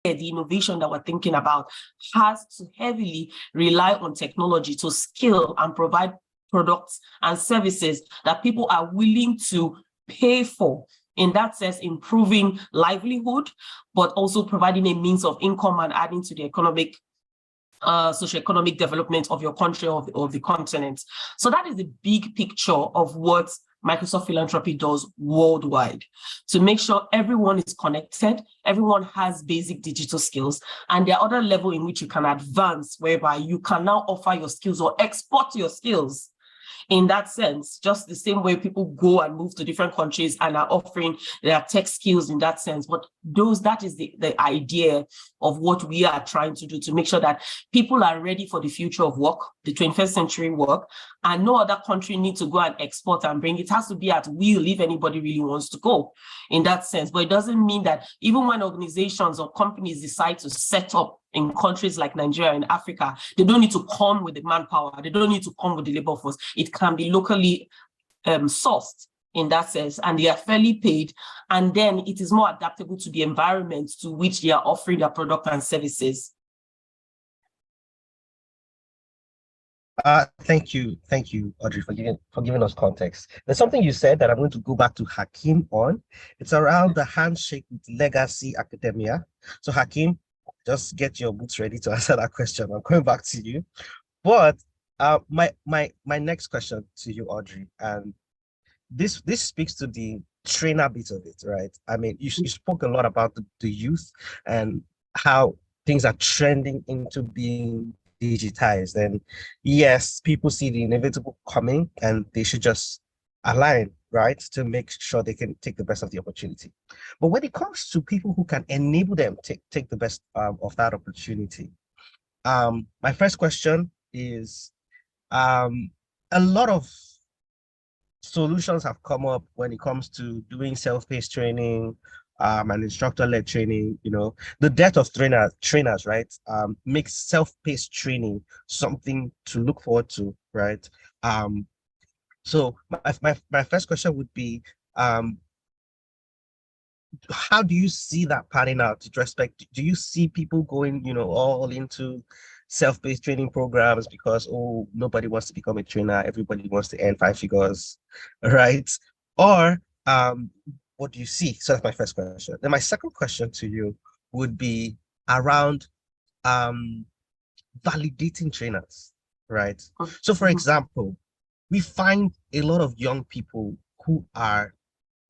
the innovation that we're thinking about has to heavily rely on technology to scale and provide products and services that people are willing to pay for. In that sense, improving livelihood, but also providing a means of income and adding to the economic, socioeconomic development of your country or the continent. So that is the big picture of what Microsoft Philanthropy does worldwide, to make sure everyone is connected, everyone has basic digital skills, and there are other levels in which you can advance, whereby you can now offer your skills or export your skills. In that sense, just the same way people go and move to different countries and are offering their tech skills in that sense. But that is the idea of what we are trying to do, to make sure that people are ready for the future of work, the 21st century work, and no other country needs to go and export and bring. It has to be at will if anybody really wants to go in that sense. But it doesn't mean that even when organizations or companies decide to set up in countries like Nigeria and Africa, they don't need to come with the manpower. They don't need to come with the labor force. It can be locally sourced in that sense, and they are fairly paid. And then it is more adaptable to the environment to which they are offering their product and services. Thank you, Audrey, for giving us context. There's something you said that I'm going to go back to Hakeem on. It's around the handshake with Legacy Academia. So Hakeem, just get your boots ready to answer that question. I'm coming back to you. But my next question to you, Audrey, and this speaks to the trainer bit of it, right? I mean, you spoke a lot about the youth and how things are trending into being digitized. And yes, people see the inevitable coming and they should just align, right, to make sure they can take the best of the opportunity. But when it comes to people who can enable them to take the best of that opportunity, my first question is, a lot of solutions have come up when it comes to doing self-paced training and instructor-led training. You know, the death of trainers, right, makes self-paced training something to look forward to, right? So my first question would be, how do you see that panning out with respect? Do you see people going, you know, all into self-paced training programs because, oh, nobody wants to become a trainer, everybody wants to earn 5 figures, right? Or what do you see? So that's my first question. Then my second question to you would be around validating trainers, right? So for example, we find a lot of young people who are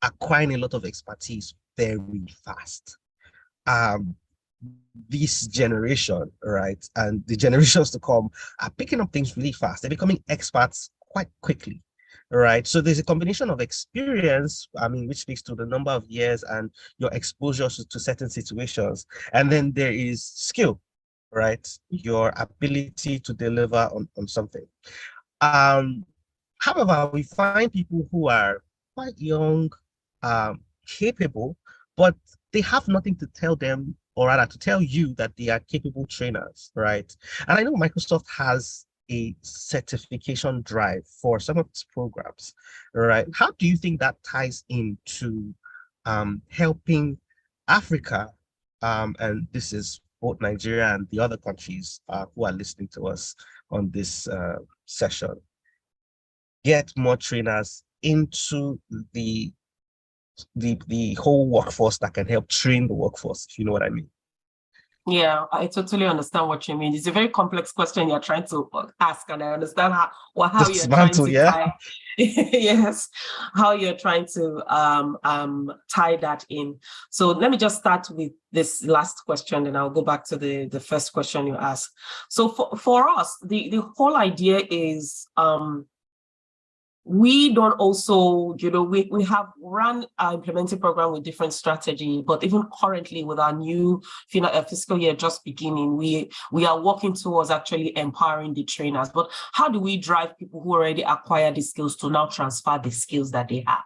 acquiring a lot of expertise very fast. This generation, right, and the generations to come are picking up things really fast. They're becoming experts quite quickly, right? So there's a combination of experience, I mean, which speaks to the number of years and your exposure to certain situations. And then there is skill, right? Your ability to deliver on something. However, we find people who are quite young, capable, but they have nothing to tell them, or rather to tell you that they are capable trainers, right? And I know Microsoft has a certification drive for some of its programs, right? How do you think that ties into helping Africa, and this is both Nigeria and the other countries who are listening to us on this session, get more trainers into the whole workforce that can help train the workforce, if you know what I mean? Yeah, I totally understand what you mean. It's a very complex question you're trying to ask, and I understand how you're trying to tie. Yes, how you're trying to tie that in. So let me just start with this last question, and I'll go back to the first question you asked. So for us, the whole idea is we don't also, you know, we have run our implementing program with different strategy, but even currently with our new fiscal year just beginning, we are working towards actually empowering the trainers. But how do we drive people who already acquire the skills to now transfer the skills that they have?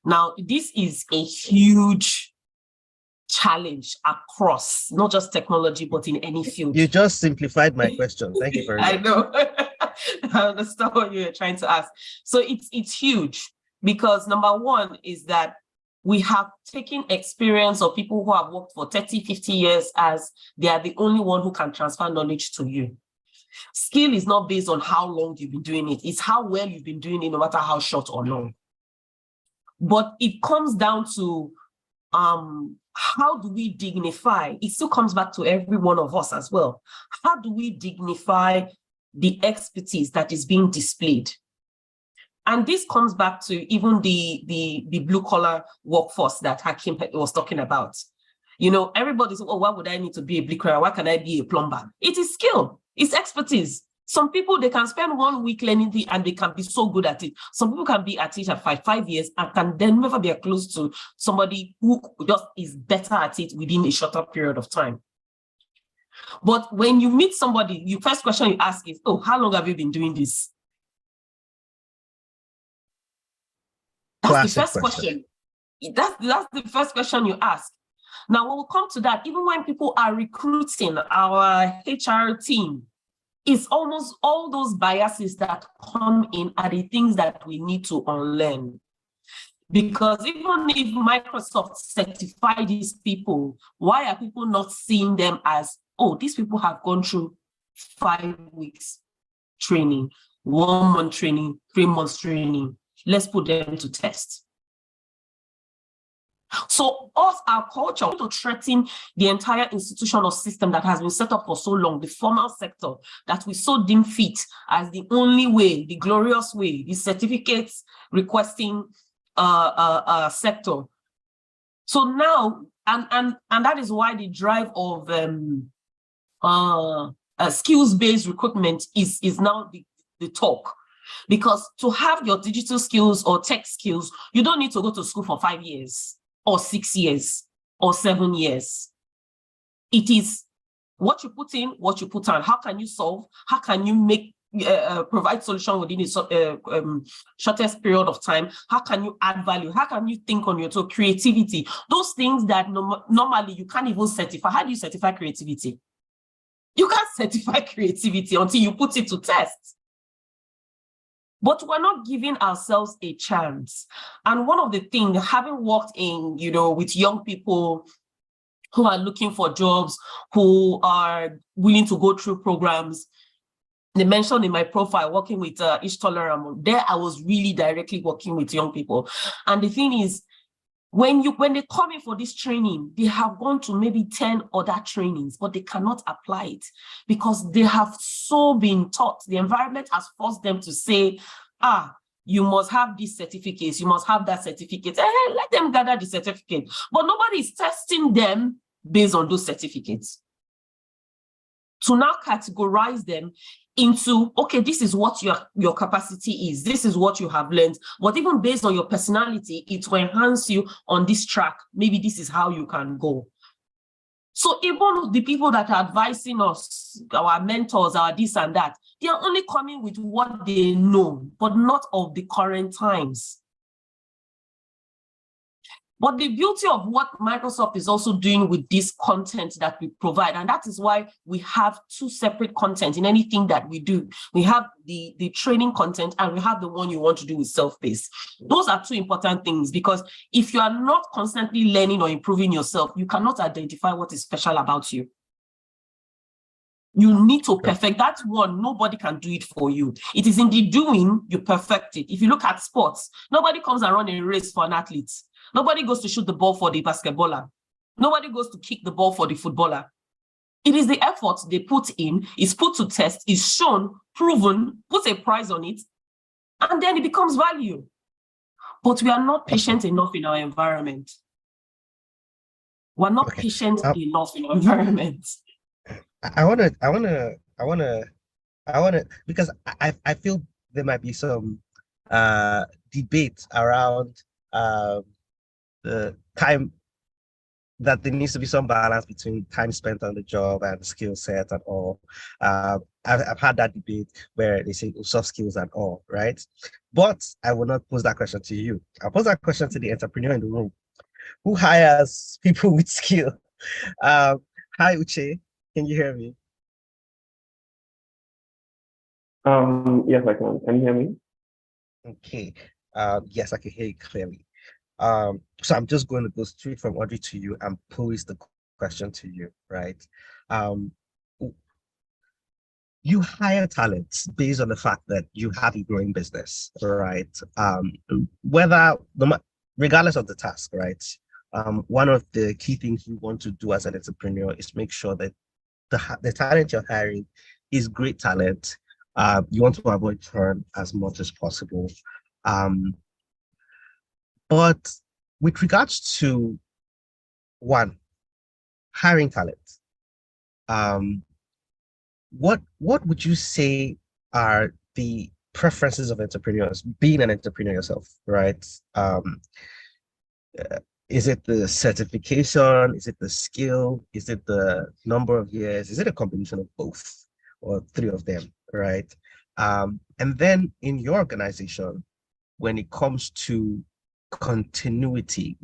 Now, this is a huge challenge across, not just technology, but in any field. You just simplified my question. Thank you very much. I know. I understand what you're trying to ask. So it's huge because number one is that we have taken experience of people who have worked for 30, 50 years as they are the only one who can transfer knowledge to you. Skill is not based on how long you've been doing it. It's how well you've been doing it, no matter how short or long. But it comes down to how do we dignify? It still comes back to every one of us as well. How do we dignify the expertise that is being displayed? And this comes back to even the blue collar workforce that Hakeem was talking about. You know, everybody says, oh, why would I need to be a bricklayer? Why can I be a plumber? It is skill, it's expertise. Some people, they can spend 1 week learning it and they can be so good at it. Some people can be at it at 5 years and can then never be close to somebody who just is better at it within a shorter period of time. But when you meet somebody, your first question you ask is, oh, how long have you been doing this? That's classic the first question. That's the first question you ask. Now, when we come to that, even when people are recruiting our HR team, it's almost all those biases that come in are the things that we need to unlearn. Because even if Microsoft certify these people, why are people not seeing them as, oh, these people have gone through 5 weeks training, 1 month training, 3 months training. Let's put them to test. So our culture to threaten the entire institution or system that has been set up for so long, the formal sector that we so deem fit as the only way, the glorious way, the certificates requesting sector. So now, and that is why the drive of skills-based recruitment is now the talk. Because to have your digital skills or tech skills, you don't need to go to school for 5 years or 6 years or 7 years. It is what you put in, what you put on. How can you solve? How can you make provide solution within a shortest period of time? How can you add value? How can you think on your toes? Creativity, those things that normally you can't even certify. How do you certify creativity? You can't certify creativity until you put it to test. But we're not giving ourselves a chance. And one of the things, having worked in, with young people who are looking for jobs, who are willing to go through programs, they mentioned in my profile, working with Ishtoleramo, there I was really directly working with young people. And the thing is, when they come in for this training, they have gone to maybe 10 other trainings, but they cannot apply it because they have so been taught. The environment has forced them to say, you must have these certificates, you must have that certificate. Let them gather the certificate. But nobody is testing them based on those certificates. To now categorize them into, okay, this is what your capacity is, this is what you have learned, but even based on your personality, it will enhance you on this track. Maybe this is how you can go. So even the people that are advising us, our mentors, our this and that, they are only coming with what they know, but not of the current times. But the beauty of what Microsoft is also doing with this content that we provide, and that is why we have 2 separate content in anything that we do. We have the training content and we have the one you want to do with self-paced. Those are 2 important things, because if you are not constantly learning or improving yourself, you cannot identify what is special about you. You need to perfect that one. Nobody can do it for you. It is in the doing you perfect it. If you look at sports, nobody comes and run a race for an athlete. Nobody goes to shoot the ball for the basketballer. Nobody goes to kick the ball for the footballer. It is the effort they put in, is put to test, is shown, proven, put a price on it, and then it becomes value. But we are not patient enough in our environment. We're not patient enough in our environment. I want to, because I feel there might be some debate around the time, that there needs to be some balance between time spent on the job and skill set and all. I've had that debate where they say soft skills and all, right? But I will not pose that question to you. I'll pose that question to the entrepreneur in the room who hires people with skill. Hi, Uche. Can you hear me? Yes, I can. Can you hear me? Okay. Yes, I can hear you clearly. So I'm just going to go straight from Audrey to you and pose the question to you, right? Um, you hire talents based on the fact that you have a growing business, right? Whether regardless of the task, right? One of the key things you want to do as an entrepreneur is make sure that the talent you're hiring is great talent. You want to avoid churn as much as possible. Um, but with regards to one, hiring talent, um, what would you say are the preferences of entrepreneurs, being an entrepreneur yourself, right? Uh, is it the certification? Is it the skill? Is it the number of years? Is it a combination of both or three of them, right? And then in your organization, when it comes to continuity,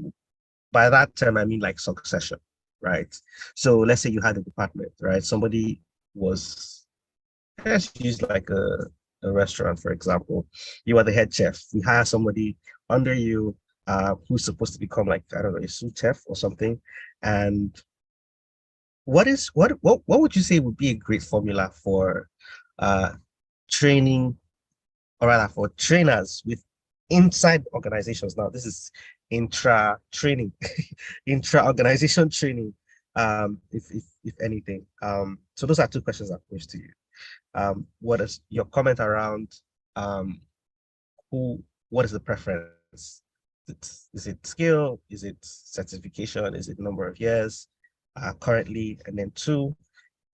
by that term, I mean like succession, right? So let's say you had a department, right? Somebody was, let's use like a restaurant, for example. You are the head chef. We hire somebody under you who's supposed to become like, I don't know, a sous chef or something. And what would you say would be a great formula for uh, training, or rather for trainers with inside organizations? Now, this is intra training, intra organization training, if anything. So those are two questions I posed to you. What is your comment around um, who? What is the preference? Is it skill? Is it certification? Is it number of years currently? And then two,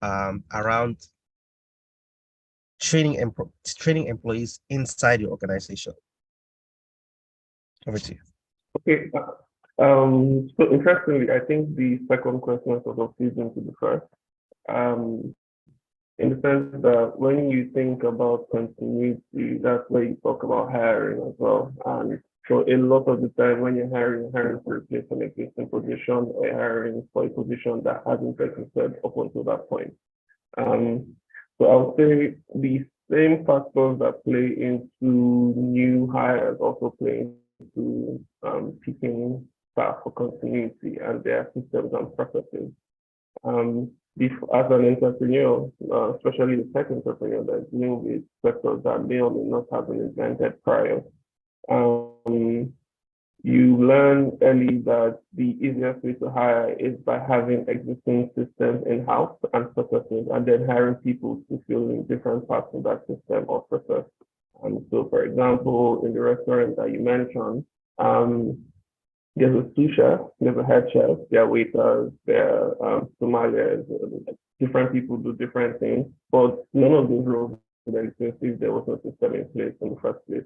around training employees inside your organization. Over to you. Okay. So interestingly, I think the second question sort of feeds into the first. In the sense that when you think about continuity, that's where you talk about hiring as well. And so a lot of the time when you're hiring to replace an existing position, or you're hiring for a position that hasn't existed up until that point. So I would say the same factors that play into new hires also play into picking staff for continuity and their systems and processes. As an entrepreneur, especially the tech entrepreneur that's dealing with sectors that may or may not have been invented prior, you learn early that the easiest way to hire is by having existing systems in-house and processes, and then hiring people to fill in different parts of that system or process. So, for example, in the restaurant that you mentioned, there's a sous chef, there's a head chef, there are waiters, there are sommeliers, different people do different things, but none of those roles would exist if there was no system in place in the first place.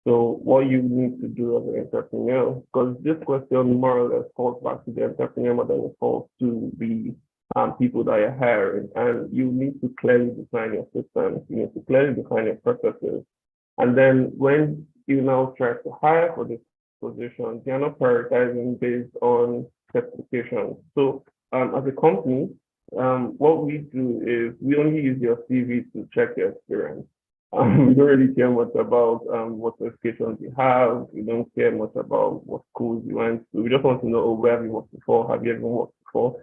So what you need to do as an entrepreneur, because this question more or less falls back to the entrepreneur more than it falls to the people that you're hiring, and you need to clearly define your systems, you need to clearly define your processes, and then when you now try to hire for this position, they're not prioritizing based on certification. So as a company, what we do is we only use your CV to check your experience. We don't really care much about what certifications you have. We don't care much about what schools you went to. We just want to know, oh, where have you worked before? Have you ever worked before?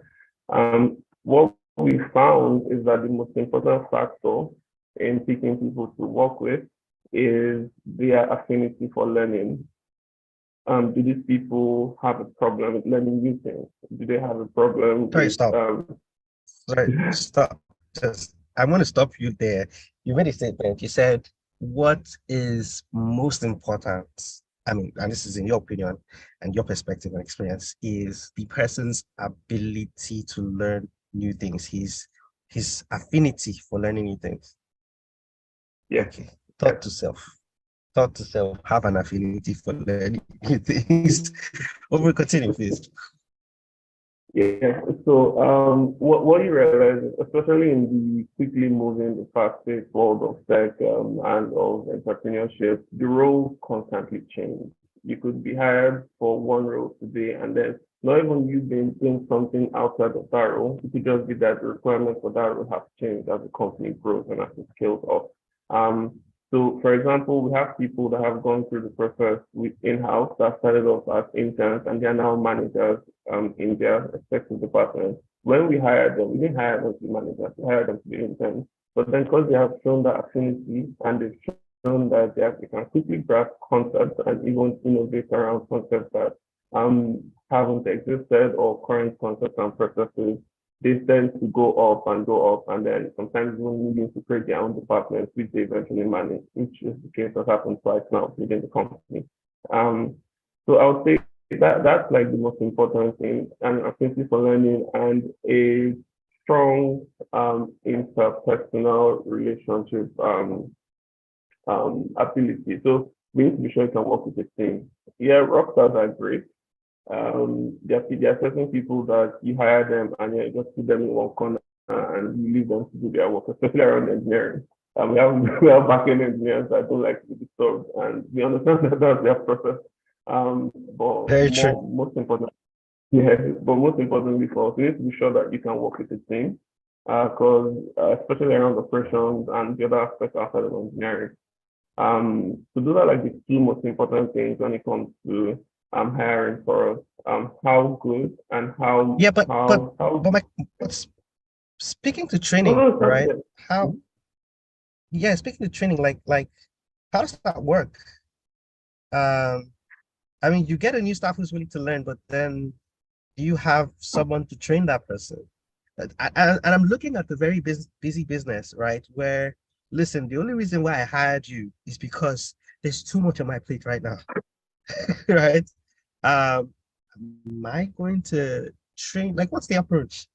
What we found is that the most important factor in picking people to work with is their affinity for learning. Do these people have a problem with learning new things? Do they have a problem Sorry, with stop. Sorry, stop. Just I'm going to stop you there. You made a statement. You said, what is most important? I mean, and this is in your opinion and your perspective and experience, is the person's ability to learn new things, his affinity for learning new things. Yeah. Okay. Thought to self. Thought to self, have an affinity for learning new things. Over continue, please. Yeah. So what you realize, especially in the quickly moving, fast-paced world of tech and of entrepreneurship, the roles constantly change. You could be hired for one role today, and then not even you being doing something outside of that role. It could just be that the requirements for that role have changed as the company grows and as it scales up. So, for example, we have people that have gone through the process with in-house that started off as interns and they are now managers in their respective departments. When we hired them, we didn't hire them to be managers, we hired them to be interns. But then because they have shown that affinity and they've shown that they can quickly grasp concepts and even innovate around concepts that haven't existed or current concepts and processes, they tend to go up, and then sometimes even needing to create their own departments, which they eventually manage, which is the case that happens twice now within the company. So I would say that's like the most important thing, and affinity for learning and a strong interpersonal relationship ability. So we need to be sure you can work with a team. Yeah, rockstars are great. There are certain people that you hire them and you just put them in one corner and you leave them to do their work, especially around engineering. We have back-end engineers that don't like to be disturbed, and we understand that that's their process. But Very true. most important, yeah, but most importantly for us, we need to be sure that you can work with the team, because especially around operations and the other aspects outside of engineering. So those are like the two most important things when it comes to hiring for us. How good and how Yeah, but how speaking to no, training, no, it's not right? good. How Yeah, speaking to training, like how does that work? Um, I mean, you get a new staff who's willing to learn, but then do you have someone to train that person? And I'm looking at the very busy business, right? Where, listen, the only reason why I hired you is because there's too much on my plate right now, right? Um, am I going to train? Like, what's the approach?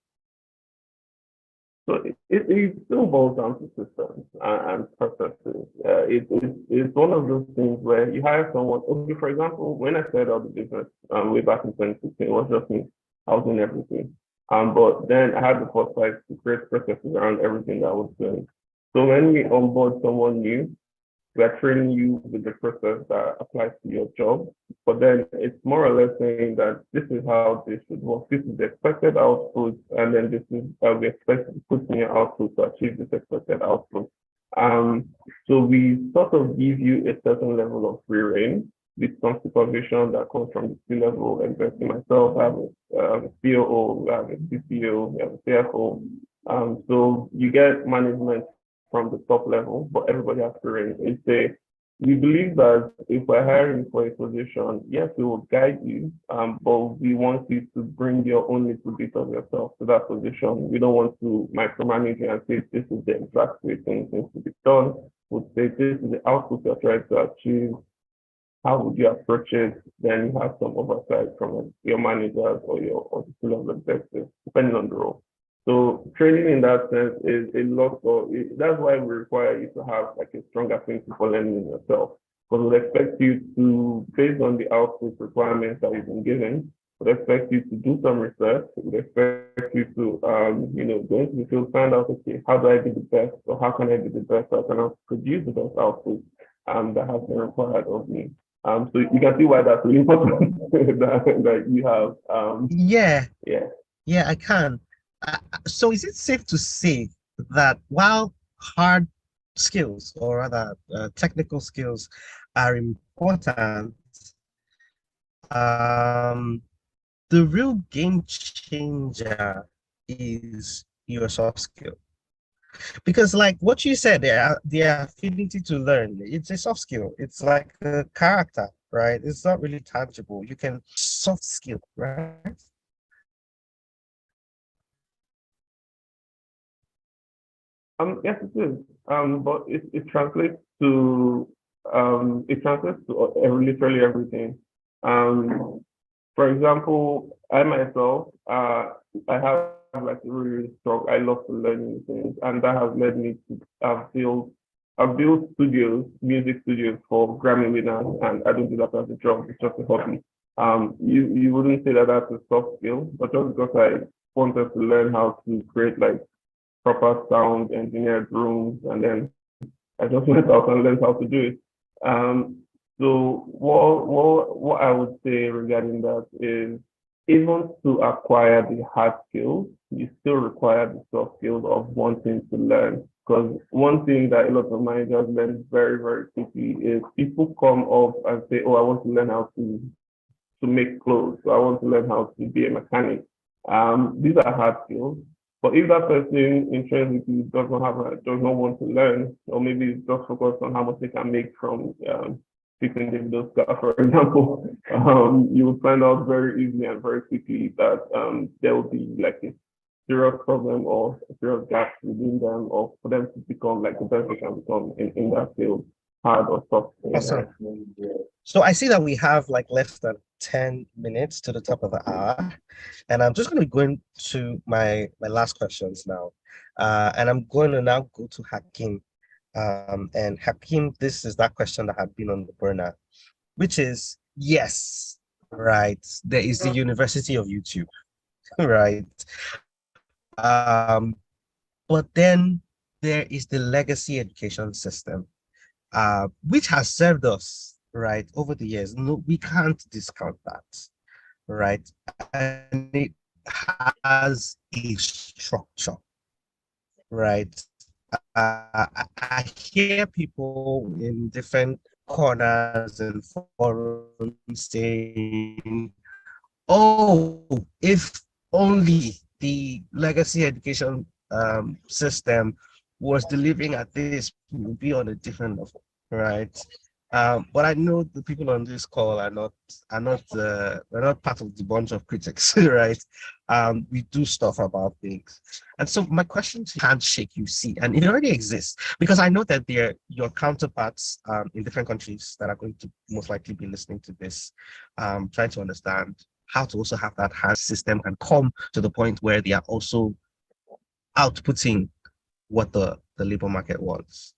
So it still boils down to systems and processes. It's one of those things where you hire someone. Okay, for example, when I started out the business way back in 2016, it was just me. I was doing everything. But then I had the foresight to create processes around everything that I was doing. So when we onboard someone new, we are training you with the process that applies to your job. But then it's more or less saying that this is how this should work. This is the expected output, and then this is how we expect to put in your output to achieve this expected output. Um, so we sort of give you a certain level of free reign with some supervision that comes from the C-level, investing myself, I have a COO, we have a CPO, we have a CFO. So you get management from the top level, but everybody has to reign. We believe that if we're hiring for a position, yes, we will guide you, but we want you to bring your own little bit of yourself to that position. We don't want to micromanage you and say this is the exact way things need to be done. We'll say this is the output you're trying to achieve. How would you approach it? Then you have some oversight from your managers or your level executives, depending on the role. So training in that sense is a lot that's why we require you to have like a strong affinity for learning yourself. Because we'll expect you to, based on the output requirements that you've been given, we'll expect you to do some research. We'll expect you to, go into the field, find out, okay, how do I be the best, or how can I be the best, so I can produce the best output that has been required of me. So you can see why that's really important that you have. Yeah, Yeah. yeah, I can. So is it safe to say that while hard skills, or rather technical skills, are important, um, the real game changer is your soft skill? Because like what you said, the affinity to learn, it's a soft skill. It's like a character, right? It's not really tangible. You can soft skill, right? Yes, it is. But it translates to literally everything. For example, I myself, I have like a really, really strong. I love to learn new things, and that has led me to I've built studios, music studios for Grammy winners, and I don't do that as a job. It's just a hobby. You wouldn't say that that's a soft skill, but just because I wanted to learn how to create like proper sound engineered rooms, and then I just went out and learned how to do it. Um, so what I would say regarding that is even to acquire the hard skills, you still require the soft skills of wanting to learn. Because one thing that a lot of managers learn very, very quickly is people come up and say, oh, I want to learn how to make clothes. So I want to learn how to be a mechanic. These are hard skills. But if that person intrinsically does not want to learn, or maybe is just focused on how much they can make from fixing those cars, for example, you will find out very easily and very quickly that there will be like a serious problem or a serious gap within them, or for them to become like the best they can become in that field, hard or soft. Awesome. So I see that we have like less than 10 minutes to the top of the hour, and I'm just going to go into my last questions now, and I'm going to now go to Hakeem. And Hakeem, this is that question that had been on the burner, which is, yes, right, there is the University of YouTube, right? But then there is the legacy education system, which has served us, right, over the years. No, we can't discount that, right? And it has a structure, right? I hear people in different corners and forums saying, oh, if only the legacy education system was delivering at this, we would be on a different level, right? But I know the people on this call we're not part of the bunch of critics, right? We do stuff about things. And so my question to Handshake UC, and it already exists, because I know that they're your counterparts in different countries that are going to most likely be listening to this, trying to understand how to also have that hand system and come to the point where they are also outputting what the labor market wants.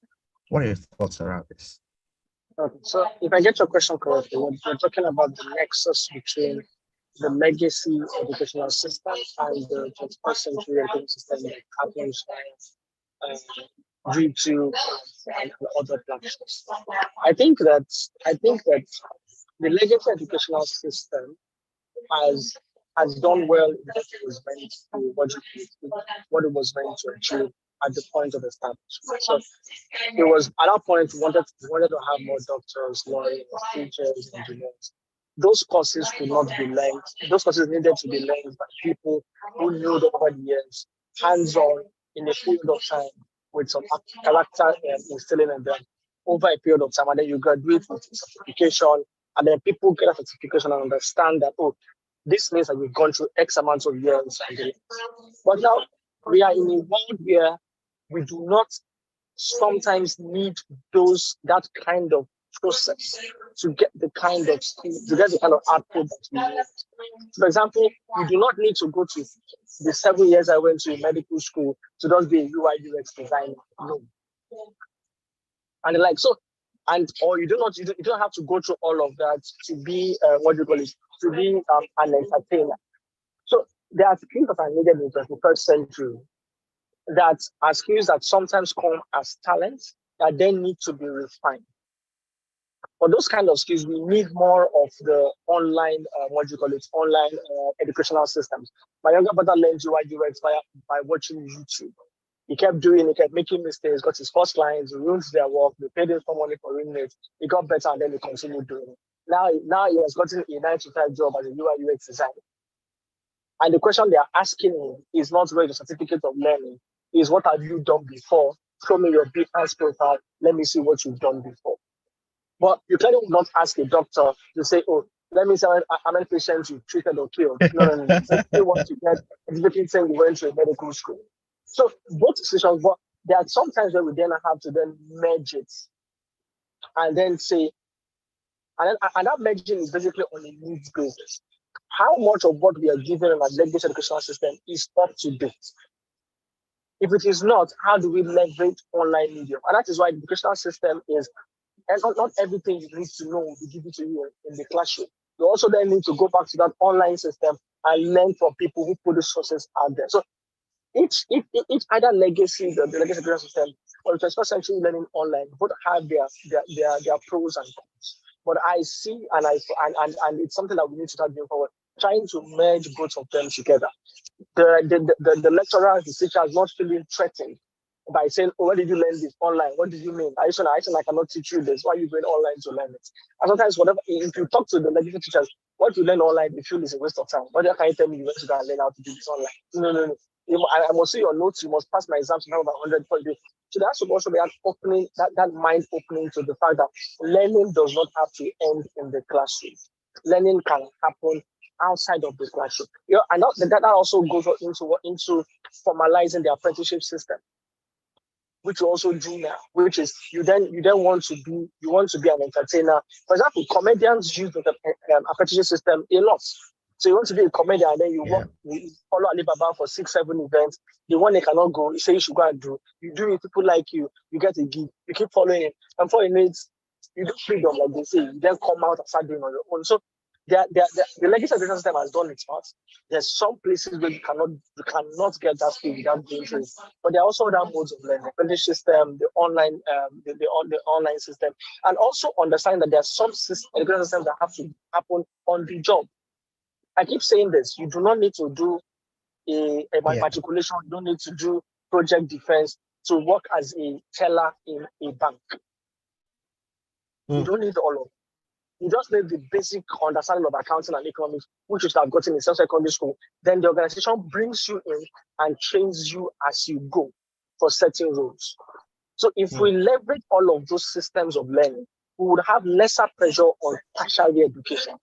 What are your thoughts around this? Okay, so if I get your question correctly, we're talking about the nexus between the legacy educational system and the 21st century education system that happens due to and other platforms. I think that the legacy educational system has done well in what it was meant to what it was meant to achieve at the point of establishment. So it was at that point we wanted to have more doctors, lawyers, teachers, engineers. Those courses could not be learned. Those courses needed to be learned by people who knew them over the years, hands-on in a period of time with some character instilling in them over a period of time. And then you graduate with a certification, and then people get a certification and understand that, oh, this means that we've gone through X amount of years. But now we are in a world where we do not sometimes need that kind of process to get the kind of output that we need. For example, you do not need to go to the 7 years I went to medical school to just be a UI UX designer. No. And or you don't have to go through all of that to be to be an entertainer. So there are skills that are needed in the 21st century that are skills that sometimes come as talents that then need to be refined. For those kind of skills, we need more of the online, online educational systems. My younger brother learned UI UX by watching YouTube. He kept making mistakes, got his first clients, he ruined their work, they paid him some money for ruining it. He got better and then he continued doing it. Now he has gotten a 9-to-5 job as a UI UX designer. And the question they are asking him is not really the certificate of learning, is what have you done before? Show me your business profile, let me see what you've done before. But you clearly will not ask a doctor to say, oh, let me see how many patients you treated or killed. No. You want to get educated saying you went to a medical school. So both situations, but there are some times where we then have to then merge it and then say, and that merging is basically on a needs basis. How much of what we are given in our legacy educational system is up to date? If it is not, how do we leverage online medium? And that is why the educational system is, and not everything you need to know will be given to you in the classroom. You also then need to go back to that online system and learn from people who put the sources out there. So each either legacy, the legacy education system, or the 21st century learning online, both have their pros and cons. But I see, and it's something that we need to start doing forward, trying to merge both of them together. The lecturer, the teacher is not feeling threatened by saying, oh, where did you learn this online? What did you mean? I said, I cannot teach you this. Why are you going online to learn it? And sometimes whatever, if you talk to the legislative teachers, what you learn online, they feel is a waste of time. What can you tell me you went to go and learn how to do this online? No. I must see your notes, you must pass my exams, you have about 100 for you. So that should also be that opening, that mind opening to the fact that learning does not have to end in the classroom. Learning can happen outside of the classroom. And that also goes into formalizing the apprenticeship system, which you also do now, which is you then want to be an entertainer. For example, comedians use the apprenticeship system a lot. So you want to be a comedian, and then you follow Alibaba for 6-7 events. The one they cannot go, you say you should go and do. You do it, people like you get a gig, you keep following it. And for you do freedom, like they say, you then come out and start doing on your own. So the legislative system has done its part. There's some places where you cannot get that skill without going through it. But there are also other modes of learning, the apprenticeship system, the online, the online system, and also understand that there are some education systems that have to happen on the job. I keep saying this: you do not need to do a matriculation. You don't need to do project defense to work as a teller in a bank. You don't need all of it. You just need the basic understanding of accounting and economics, which you should have gotten in secondary school. Then the organization brings you in and trains you as you go for certain roles. So if we leverage all of those systems of learning, we would have lesser pressure on tertiary education.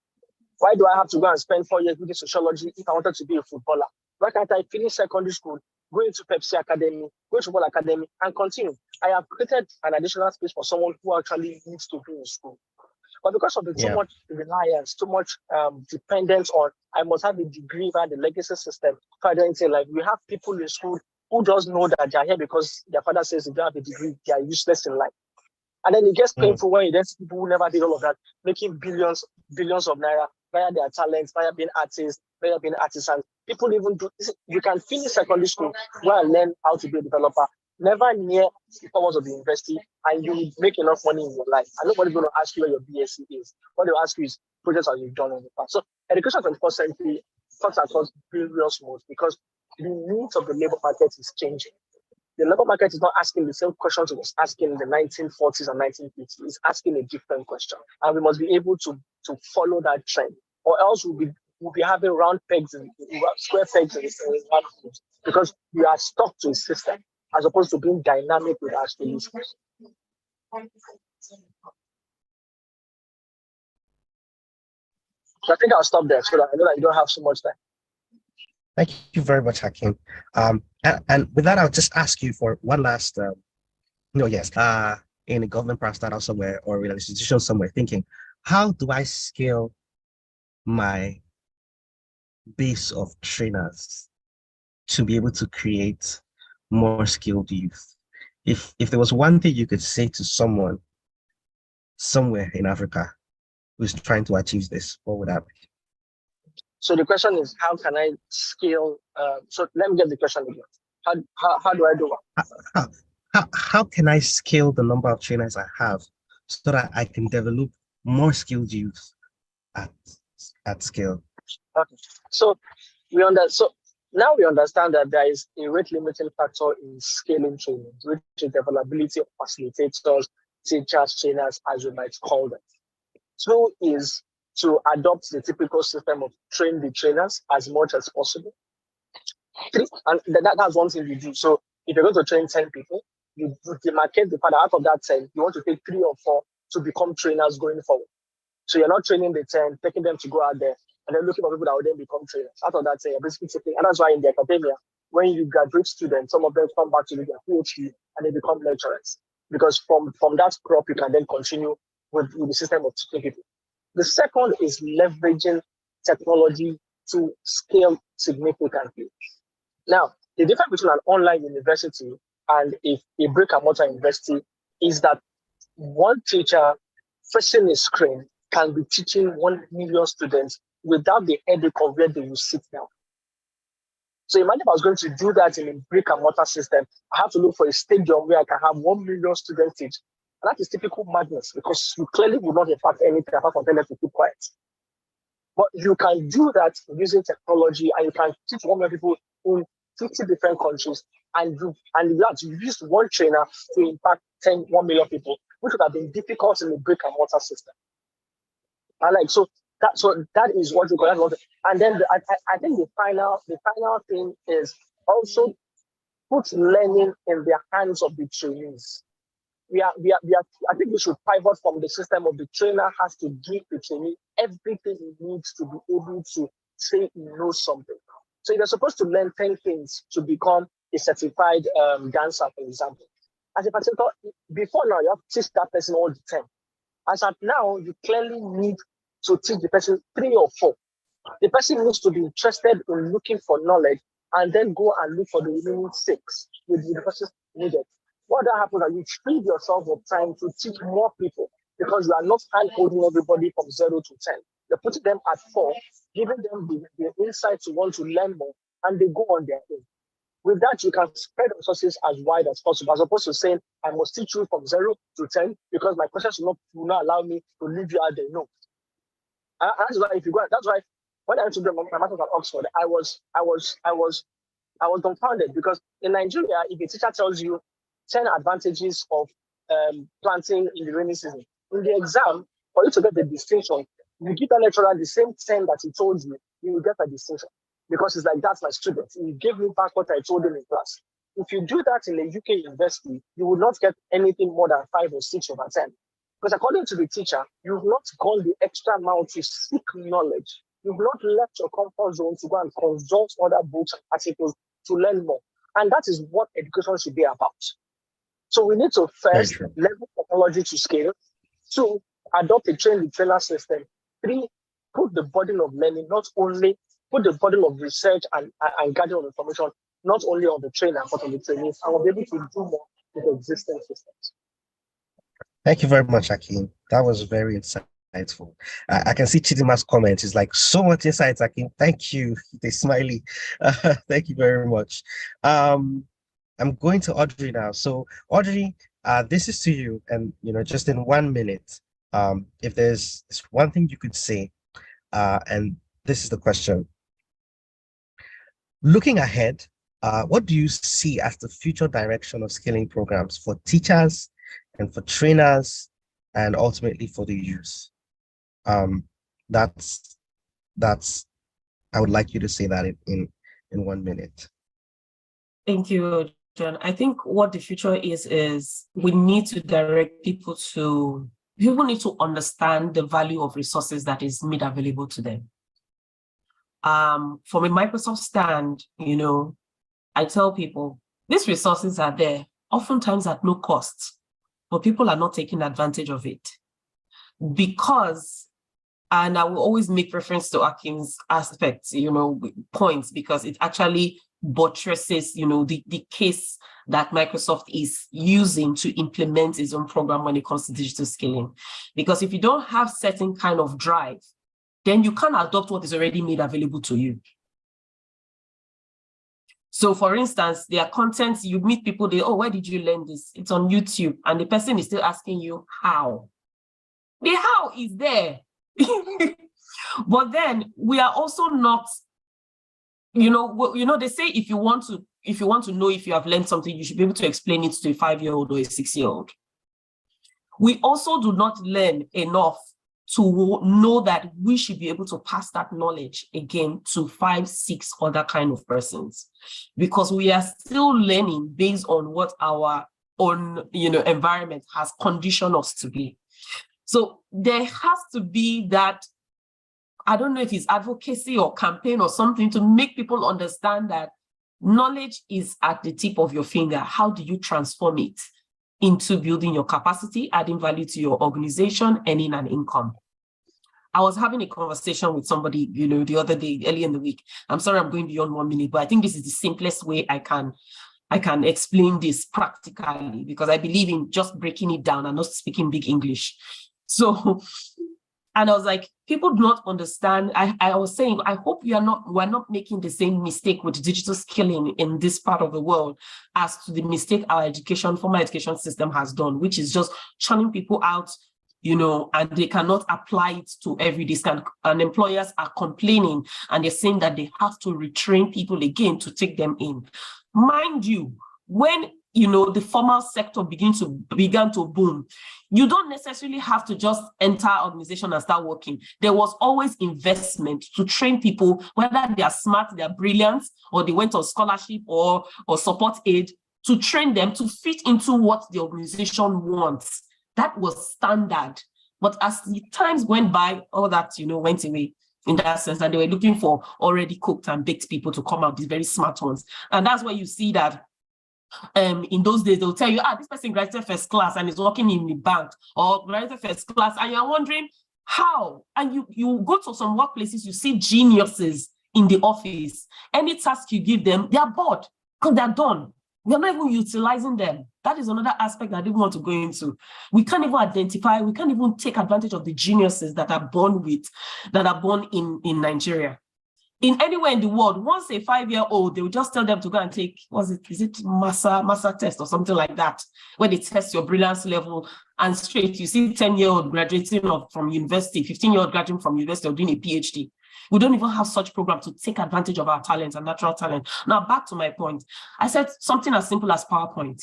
Why do I have to go and spend 4 years reading sociology if I wanted to be a footballer? Why can't I finish secondary school, go into Pepsi Academy, go to Football Academy, and continue? I have created an additional space for someone who actually needs to be in school. But because of the too much reliance, too much dependence on, I must have a degree via the legacy system, like we have people in school who just know that they are here because their father says if they don't have a degree, they are useless in life. And then it gets painful when you then see people who never did all of that, making billions of naira via their talents, via being artists, via being artisans. People even do this. You can finish secondary school, go and learn how to be a developer, never near the commerce of the university, and you will make enough money in your life. And nobody's going to ask you where your BSc is. What they'll ask you is projects that you've done in the past. So education 21st century cuts across various modes because the needs of the labor market is changing. The labor market is not asking the same questions it was asking in the 1940s and 1950s. It's asking a different question. And we must be able to follow that trend, or else we'll be having round pegs and square pegs in round holes, because we are stuck to a system as opposed to being dynamic with our solutions. So I think I'll stop there so that I know that you don't have so much time. Thank you very much, Hakeem. And with that, I'll just ask you for one last, in a government parastatal somewhere or in an institution somewhere, thinking, how do I scale my base of trainers to be able to create more skilled youth? If there was one thing you could say to someone somewhere in Africa who's trying to achieve this, what would that be? So the question is, how can I scale? So let me get the question again. How do I do it? How can I scale the number of trainers I have so that I can develop more skilled youth at scale? Okay. So now we understand that there is a rate limiting factor in scaling training, which is the availability of facilitators, teachers, trainers, as we might call them. Two is to adopt the typical system of train the trainers as much as possible. Three, and that's one thing you do. So if you're going to train 10 people, you demarcate the fact that out of that 10, you want to take 3 or 4 to become trainers going forward. So you're not training the 10, taking them to go out there, and then looking for people that will then become trainers. Out of that 10, you're basically taking, and that's why in the academia, when you graduate students, some of them come back to do their PhD and they become lecturers. Because from that crop, you can then continue with the system of teaching people. The second is leveraging technology to scale significantly. Now, the difference between an online university and a brick and mortar university is that one teacher facing a screen can be teaching 1 million students without the headache of where they will sit down. So imagine if I was going to do that in a brick and mortar system, I have to look for a stadium where I can have 1 million students teach. And that is typical madness because you clearly will not impact anything apart from telling them to keep quiet. But you can do that using technology, and you can teach 1 million people in 50 different countries and you have to use one trainer to impact 1 million people, which would have been difficult in the brick and mortar system. And like so that is what we call that. And then I think the final thing is also put learning in the hands of the trainees. I think we should pivot from the system of the trainer has to give the trainee everything he needs to be able to say he knows something. So you're supposed to learn 10 things to become a certified dancer, for example. As a facilitator, before now, you have to teach that person all the 10. As at now, you clearly need to teach the person 3 or 4. The person needs to be interested in looking for knowledge and then go and look for the remaining 6 with the resources needed. What that happens is you free yourself of time to teach more people because you are not hand-holding everybody from 0 to 10. You're putting them at 4, giving them the insight to want to learn more, and they go on their own. With that, you can spread resources as wide as possible, as opposed to saying, I must teach you from 0 to 10 because my questions will not allow me to leave you out there. No. That's why that's why when I went to do my master's at Oxford, I was dumbfounded because in Nigeria, if a teacher tells you 10 advantages of planting in the rainy season, in the exam, for you to get the distinction, you give that lecturer the same 10 that he told you, you will get a distinction. Because it's like, that's my student. He gave me back what I told him in class. If you do that in a UK university, you will not get anything more than 5 or 6 over 10. Because according to the teacher, you've not gone the extra mile to seek knowledge. You've not left your comfort zone to go and consult other books and articles to learn more. And that is what education should be about. So we need to first level technology to scale. 2, adopt a train-the-trainer system. 3, put the burden of learning, not only put the burden of research and gathering of information, not only on the trainer, but on the trainees, and we'll be able to do more with existing systems. Thank you very much, Hakeem. That was very insightful. I can see Chidima's comment. It's like, so much insight, Hakeem. Thank you. They smiley. Thank you very much. I'm going to Audrey now. So Audrey, this is to you. And, just in 1 minute, if there's one thing you could say, and this is the question. Looking ahead, what do you see as the future direction of skilling programs for teachers and for trainers and ultimately for the youth? That's I would like you to say that in 1 minute. Thank you, John. I think what the future is we need to direct people need to understand the value of resources that is made available to them. From a Microsoft stand, I tell people these resources are there, oftentimes at no cost, but people are not taking advantage of it because, and I will always make reference to Hakeem's aspects, points, because it actually buttresses, the case that Microsoft is using to implement its own program when it comes to digital skilling. Because if you don't have certain kind of drive, then you can't adopt what is already made available to you. So for instance, there are contents, you meet people, where did you learn this? It's on YouTube. And the person is still asking you how. The how is there. But then we are also not, they say if you want to know if you have learned something, you should be able to explain it to a 5-year-old or a 6-year-old. We also do not learn enough to know that we should be able to pass that knowledge again to 5, 6 other kind of persons, because we are still learning based on what our own, environment has conditioned us to be. So there has to be that, I don't know if it's advocacy or campaign or something to make people understand that knowledge is at the tip of your finger. How do you transform it into building your capacity, adding value to your organization, earning an income? I was having a conversation with somebody, the other day, early in the week. I'm sorry, I'm going beyond 1 minute, but I think this is the simplest way I can explain this practically, because I believe in just breaking it down and not speaking big English. So, and I was like, people do not understand. I was saying, I hope we're not making the same mistake with digital skilling in this part of the world as to the mistake our formal education system has done, which is just churning people out, and they cannot apply it to everyday stand. And employers are complaining and they're saying that they have to retrain people again to take them in. Mind you, when the formal sector began to boom, you don't necessarily have to just enter organization and start working. There was always investment to train people, whether they are smart, they are brilliant, or they went on scholarship or support aid, to train them to fit into what the organization wants. That was standard. But as the times went by, all that, went away in that sense, that they were looking for already cooked and baked people to come out, these very smart ones. And that's where you see that in those days, they'll tell you, this person graduated first class and is working in the bank, or graduated first class, and you're wondering how. And you go to some workplaces, you see geniuses in the office. Any task you give them, they're bored because they're done. We're not even utilizing them. That is another aspect that I didn't want to go into. We can't even identify, we can't even take advantage of the geniuses that are born in Nigeria. In anywhere in the world, once a 5-year-old, they will just tell them to go and take, is it Massa test or something like that, where they test your brilliance level, and straight, you see 10-year-old graduating from university, 15-year-old graduating from university or doing a PhD. We don't even have such programs to take advantage of our talents and natural talent. Now, back to my point. I said something as simple as PowerPoint.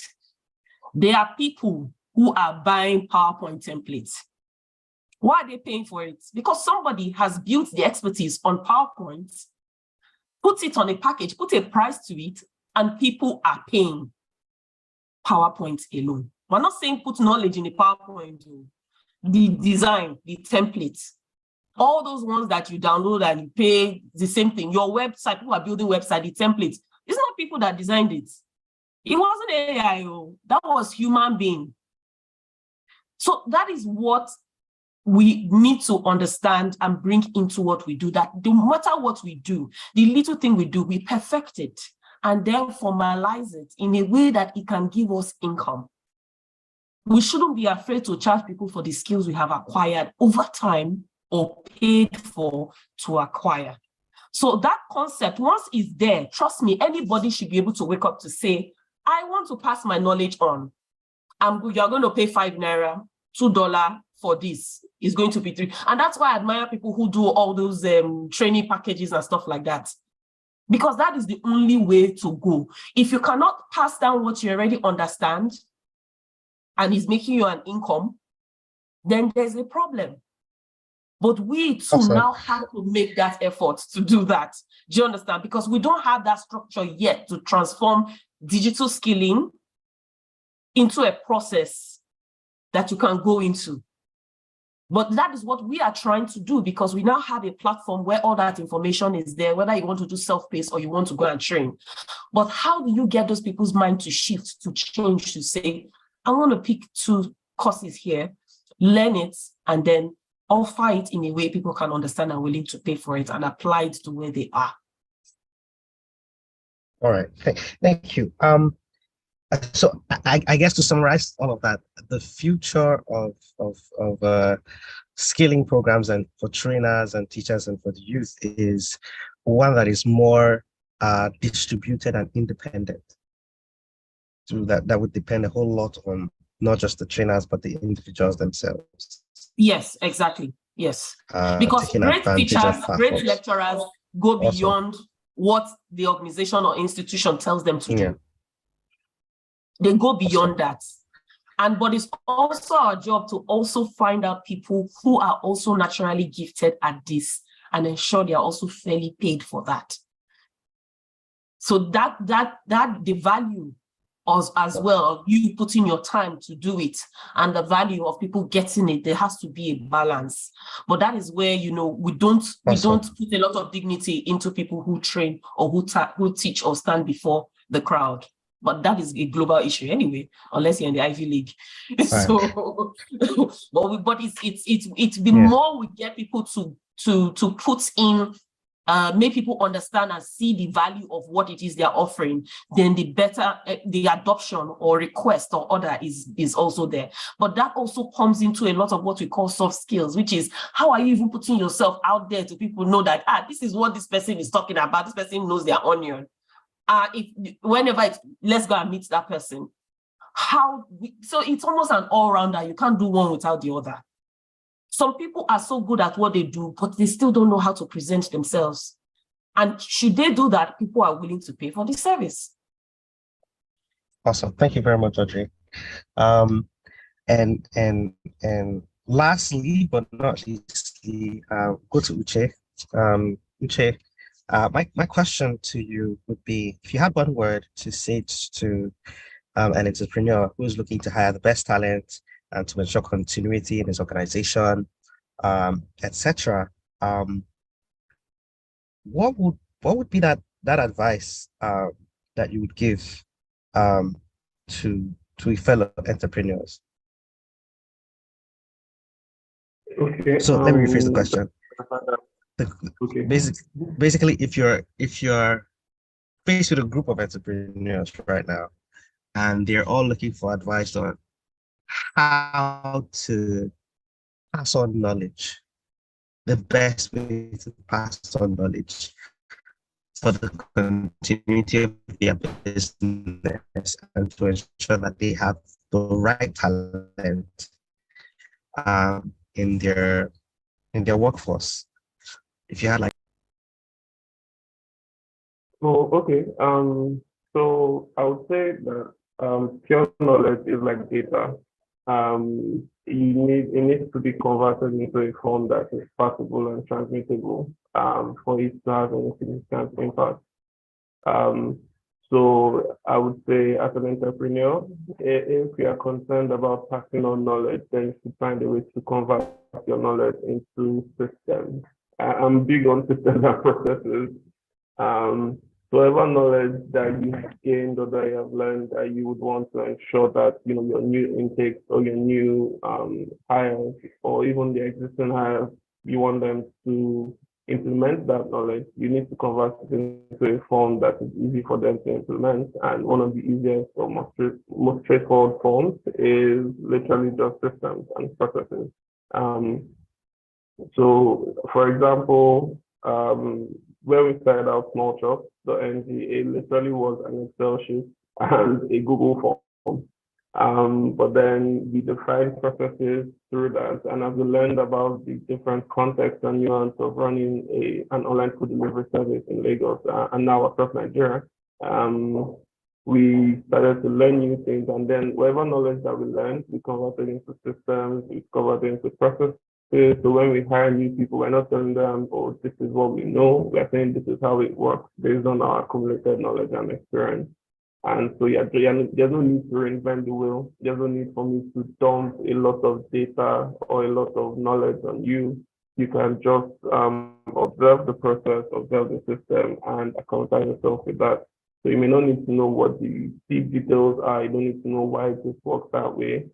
There are people who are buying PowerPoint templates. Why are they paying for it? Because somebody has built the expertise on PowerPoint, put it on a package, put a price to it, and people are paying PowerPoint alone. We're not saying put knowledge in the PowerPoint, the design, the templates, all those ones that you download and you pay the same thing. Your website, people are building website, the templates. It's not people that designed it. It wasn't AI, that was human being. So that is what we need to understand and bring into what we do, that no matter what we do, the little thing we do, we perfect it and then formalize it in a way that it can give us income. We shouldn't be afraid to charge people for the skills we have acquired over time or paid for to acquire. So that concept, once it's there, trust me, anybody should be able to wake up to say, I want to pass my knowledge on. You're going to pay 5 naira, $2 for this. It's going to be 3. And that's why I admire people who do all those training packages and stuff like that. Because that is the only way to go. If you cannot pass down what you already understand and is making you an income, then there's a problem. But we too now have to make that effort to do that. Do you understand? Because we don't have that structure yet to transform digital skilling into a process that you can go into. But that is what we are trying to do, because we now have a platform where all that information is there, whether you want to do self-paced or you want to go and train. But how do you get those people's mind to shift, to change, to say, I want to pick 2 courses here, learn it, and then offer it in a way people can understand and willing to pay for it and apply it to where they are. All right, thank you. So I guess to summarize all of that, the future of skilling programs and for trainers and teachers and for the youth is one that is more distributed and independent. So that would depend a whole lot on not just the trainers, but the individuals themselves. Yes, exactly. Yes. Because great teachers, great lecturers go beyond what the organization or institution tells them to do. They go beyond that. But it's also our job to also find out people who are also naturally gifted at this and ensure they are also fairly paid for that. So that the value as well of you putting your time to do it and the value of people getting it, there has to be a balance. But that is where, we don't put a lot of dignity into people who train or who teach or stand before the crowd. But that is a global issue anyway, unless you're in the Ivy League. Right. So, but it's the more we get people to put in, make people understand and see the value of what it is they're offering, then the better the adoption or request or order is also there. But that also comes into a lot of what we call soft skills, which is how are you even putting yourself out there to people know that this is what this person is talking about. This person knows their onion. Let's go and meet that person. So it's almost an all-rounder. You can't do one without the other. Some people are so good at what they do, but they still don't know how to present themselves. And should they do that, people are willing to pay for the service. Awesome. Thank you very much, Audrey. Um, and lastly, but not leastly, go to Uche. Uche, my question to you would be, if you had one word to say to an entrepreneur who is looking to hire the best talent and to ensure continuity in his organization, etc., um, what would be that advice that you would give um, to fellow entrepreneurs? Okay. So let me rephrase the question. The, Okay. basic, basically, if you're faced with a group of entrepreneurs right now, and they're all looking for advice on how to pass on knowledge, the best way to pass on knowledge for the continuity of their business and to ensure that they have the right talent um, in their in their workforce. If you had like So okay. So I would say that pure knowledge is like data. It needs to be converted into a form that is passable and transmittable for it to have any significant impact. Um, so I would say as an entrepreneur, if you are concerned about passing on knowledge, then you should find a way to convert your knowledge into systems. I'm big on systems and processes. Um, so whatever knowledge that you have gained or that you have learned, that you would want to ensure that your new intakes or your new hires or even the existing hires, you want them to implement that knowledge. You need to convert it into a form that is easy for them to implement. And one of the easiest or most straightforward forms is literally just systems and processes. Um, so, for example, where we started out small shop.ng, it literally was an Excel sheet and a Google form. But then we defined processes through that. And as we learned about the different contexts and nuance of running an online food delivery service in Lagos and now across Nigeria, we started to learn new things. And then whatever knowledge that we learned, we converted into systems, we converted into processes. So when we hire new people, we're not telling them, oh, this is what we know. We're saying this is how it works based on our accumulated knowledge and experience. And so, yeah, there's no need to reinvent the wheel. There's no need for me to dump a lot of data or a lot of knowledge on you. You can just observe the process, observe the system, and accommodate yourself with that. So you may not need to know what the deep details are. You don't need to know why this works that way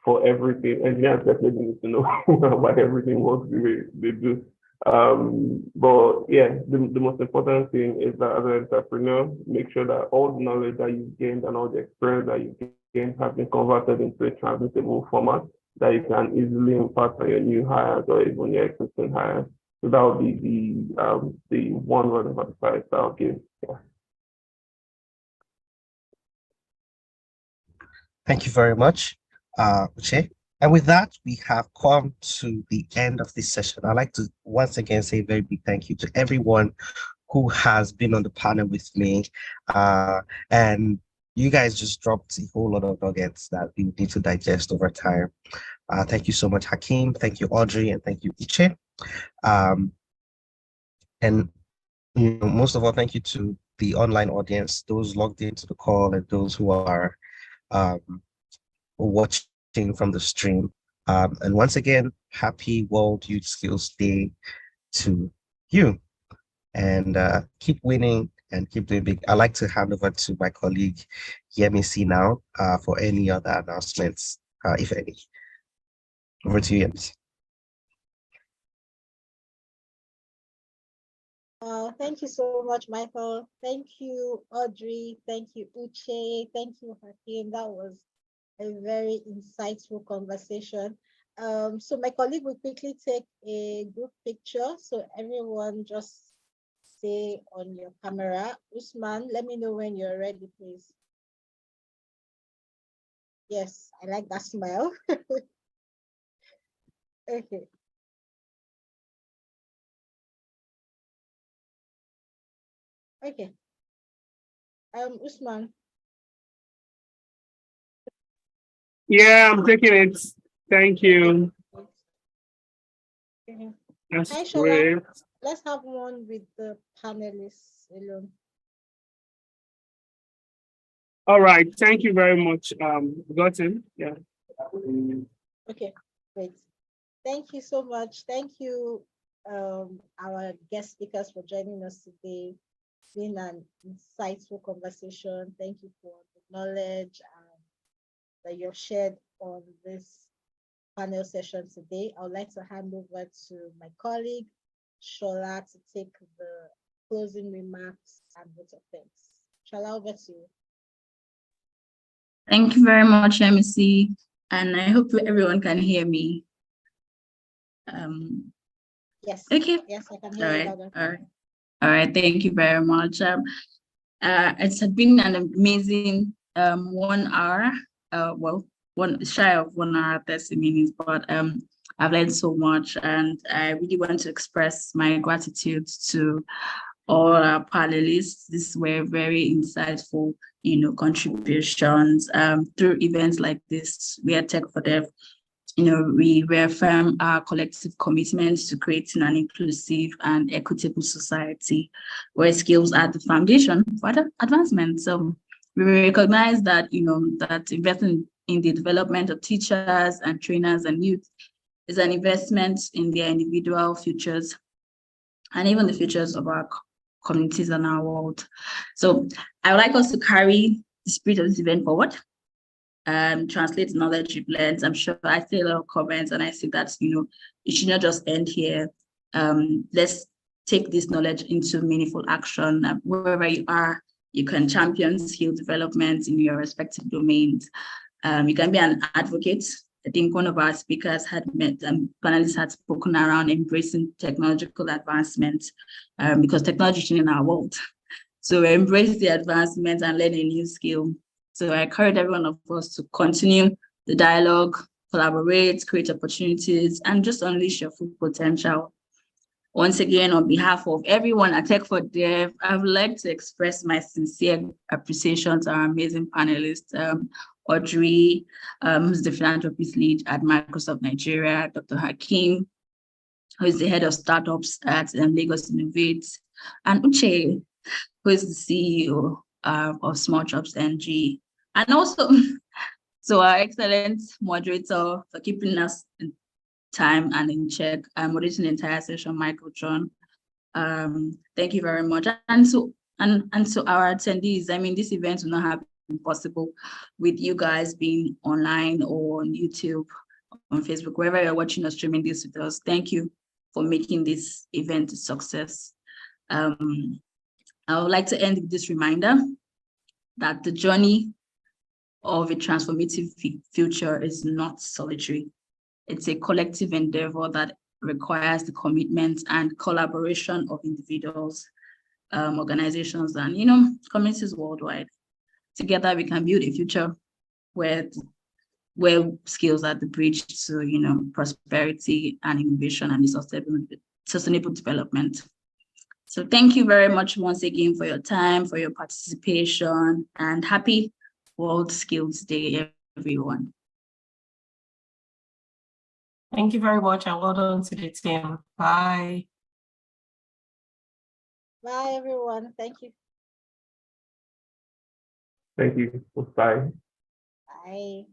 for everything. Engineers definitely need to know why everything works the way they do. But yeah, the most important thing is that as an entrepreneur, make sure that all the knowledge that you've gained and all the experience that you've gained have been converted into a transmittable format that you can easily impart on your new hires or even your existing hires. So that would be the one word of advice that I'll give. Yeah. Thank you very much, Uche. And with that, we have come to the end of this session. I'd like to once again say a very big thank you to everyone who has been on the panel with me. And you guys just dropped a whole lot of nuggets that we need to digest over time. Thank you so much, Hakeem. Thank you, Audrey, and thank you, Uche. Um, and most of all, thank you to the online audience, those logged into the call and those who are um, watching from the stream. And once again, happy World Youth Skills Day to you. And keep winning and keep doing big. I'd like to hand over to my colleague, Yemisi, now for any other announcements, if any. Over to you, Yemisi. Thank you so much, Michael. Thank you, Audrey. Thank you, Uche. Thank you, Hakeem. That was a very insightful conversation. So my colleague will quickly take a group picture. So everyone just stay on your camera. Usman, let me know when you're ready, please. Yes, I like that smile. Okay. Okay. Usman. Yeah, I'm taking it. Thank you. Okay. That's Hi, Shola. great. Let's have one with the panelists alone. All right. Thank you very much. Got him. Yeah. Okay, great. Thank you so much. Thank you, our guest speakers, for joining us today. It's been an insightful conversation. Thank you for the knowledge that you've shared on this panel session today. I would like to hand over to my colleague, Shola, to take the closing remarks and vote of thanks. Shola, over to you. Thank you very much, MC, and I hope everyone can hear me. Yes. Okay. Yes, I can All hear you right. louder. All right. All right. Thank you very much. It's been an amazing 1 hour. Well, one shy of 1 hour 30 minutes, but I've learned so much, and I really want to express my gratitude to all our panelists. These were very insightful, contributions. Through events like this, we at Tech for Dev, we reaffirm our collective commitment to creating an inclusive and equitable society where skills are the foundation for advancement. So we recognize that, that investing in the development of teachers and trainers and youth is an investment in their individual futures and even the futures of our communities and our world. So I would like us to carry the spirit of this event forward. Translate the knowledge you've learned. I'm sure I see a lot of comments and I see that, it should not just end here. Let's take this knowledge into meaningful action. Wherever you are, you can champion skill development in your respective domains. You can be an advocate. I think one of our speakers panelists had spoken around embracing technological advancement because technology is changing our world. So embrace the advancement and learn a new skill. So I encourage every one of us to continue the dialogue, collaborate, create opportunities, and just unleash your full potential. Once again, on behalf of everyone at Tech for Dev, I would like to express my sincere appreciation to our amazing panelists, Audrey, who's the philanthropist lead at Microsoft Nigeria, Dr. Hakeem, who is the head of startups at Lagos Innovate, and Uche, who is the CEO of Small Jobs NG. And also, so our excellent moderator for keeping us in time and in check, moderating the entire session, Michael John. Thank you very much. And so our attendees, I mean, this event will not have been possible with you guys being online or on YouTube, on Facebook, wherever you're watching or streaming this with us. Thank you for making this event a success. I would like to end with this reminder that the journey of a transformative future is not solitary. It's a collective endeavor that requires the commitment and collaboration of individuals, organizations, and communities worldwide. Together, we can build a future where skills are the bridge to prosperity and innovation and sustainable development. So thank you very much once again for your time, for your participation, and happy World Skills Day, everyone. Thank you very much, and well done to the team. Bye. Bye, everyone. Thank you. Thank you. Bye. Bye.